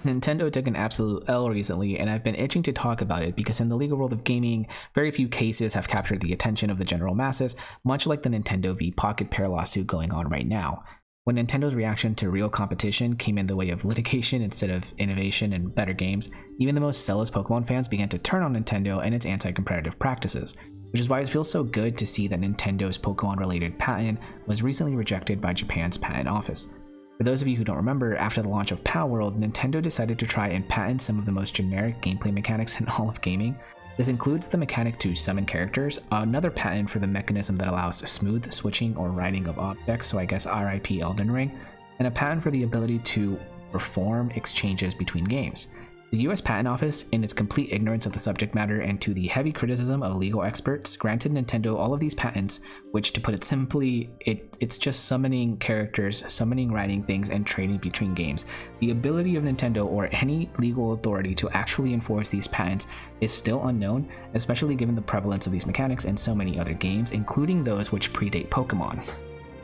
Nintendo took an absolute L recently, and I've been itching to talk about it because in the legal world of gaming, very few cases have captured the attention of the general masses, much like the Nintendo v Pocketpair lawsuit going on right now. When Nintendo's reaction to real competition came in the way of litigation instead of innovation and better games, even the most zealous Pokemon fans began to turn on Nintendo and its anti-competitive practices, which is why it feels so good to see that Nintendo's Pokemon-related patent was recently rejected by Japan's patent office. For those of you who don't remember, after the launch of Palworld, Nintendo decided to try and patent some of the most generic gameplay mechanics in all of gaming. This includes the mechanic to summon characters, another patent for the mechanism that allows smooth switching or riding of objects, so I guess RIP Elden Ring, and a patent for the ability to perform exchanges between games. The US Patent Office, in its complete ignorance of the subject matter and to the heavy criticism of legal experts, granted Nintendo all of these patents, which, to put it simply, it's just summoning characters, summoning writing things, and trading between games. The ability of Nintendo or any legal authority to actually enforce these patents is still unknown, especially given the prevalence of these mechanics in so many other games, including those which predate Pokemon.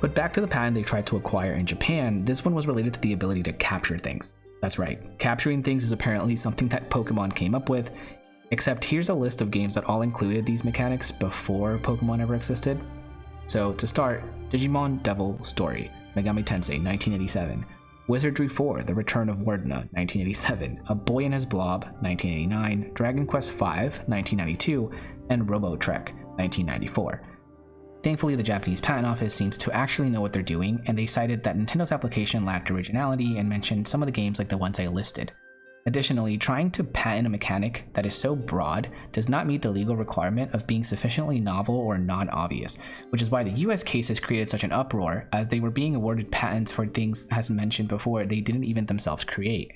But back to the patent they tried to acquire in Japan, this one was related to the ability to capture things. That's right, capturing things is apparently something that Pokemon came up with, except here's a list of games that all included these mechanics before Pokemon ever existed. So to start, Digimon Devil Story, Megami Tensei 1987, Wizardry 4, The Return of Wardna 1987, A Boy and His Blob 1989, Dragon Quest V 1992, and Robo Trek 1994. Thankfully, the Japanese Patent Office seems to actually know what they're doing, and they cited that Nintendo's application lacked originality and mentioned some of the games like the ones I listed. Additionally, trying to patent a mechanic that is so broad does not meet the legal requirement of being sufficiently novel or non-obvious, which is why the US case has created such an uproar, as they were being awarded patents for things, as mentioned before, they didn't even themselves create.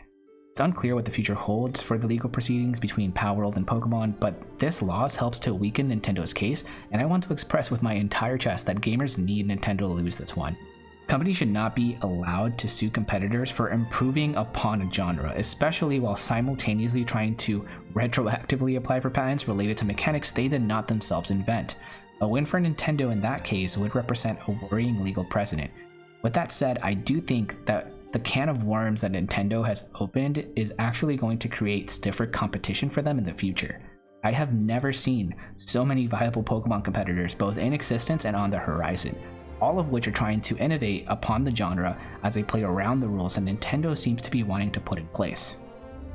It's unclear what the future holds for the legal proceedings between Palworld and Pokemon, but this loss helps to weaken Nintendo's case, and I want to express with my entire chest that gamers need Nintendo to lose this one. Companies should not be allowed to sue competitors for improving upon a genre, especially while simultaneously trying to retroactively apply for patents related to mechanics they did not themselves invent. A win for Nintendo in that case would represent a worrying legal precedent. With that said, I do think that the can of worms that Nintendo has opened is actually going to create stiffer competition for them in the future. I have never seen so many viable Pokemon competitors both in existence and on the horizon, all of which are trying to innovate upon the genre as they play around the rules that Nintendo seems to be wanting to put in place.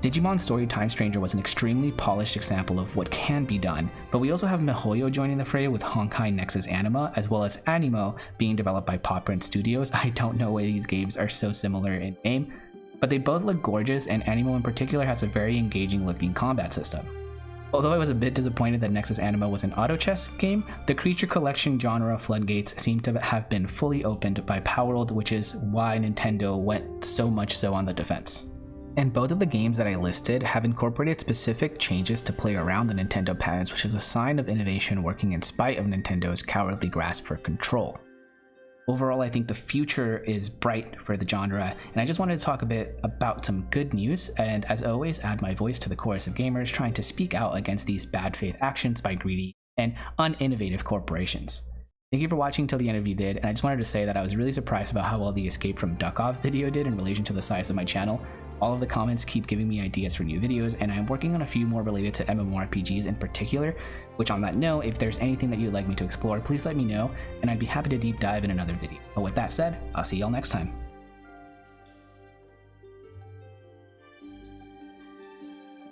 Digimon Story Time Stranger was an extremely polished example of what can be done, but we also have MiHoYo joining the fray with Honkai Nexus Anima, as well as Animo being developed by Paw Print Studios. I don't know why these games are so similar in name, but they both look gorgeous, and Animo in particular has a very engaging looking combat system. Although I was a bit disappointed that Nexus Anima was an auto chess game, the creature collection genre floodgates seem to have been fully opened by Palworld, which is why Nintendo went so much so on the defense. And both of the games that I listed have incorporated specific changes to play around the Nintendo patents, which is a sign of innovation working in spite of Nintendo's cowardly grasp for control. Overall, I think the future is bright for the genre, and I just wanted to talk a bit about some good news, and as always, add my voice to the chorus of gamers trying to speak out against these bad faith actions by greedy and uninnovative corporations. Thank you for watching till the end if you did, and I just wanted to say that I was really surprised about how well the Escape from Duck-Off video did in relation to the size of my channel. All of the comments keep giving me ideas for new videos, and I'm working on a few more related to MMORPGs in particular, which on that note, if there's anything that you'd like me to explore, please let me know, and I'd be happy to deep dive in another video. But with that said, I'll see y'all next time.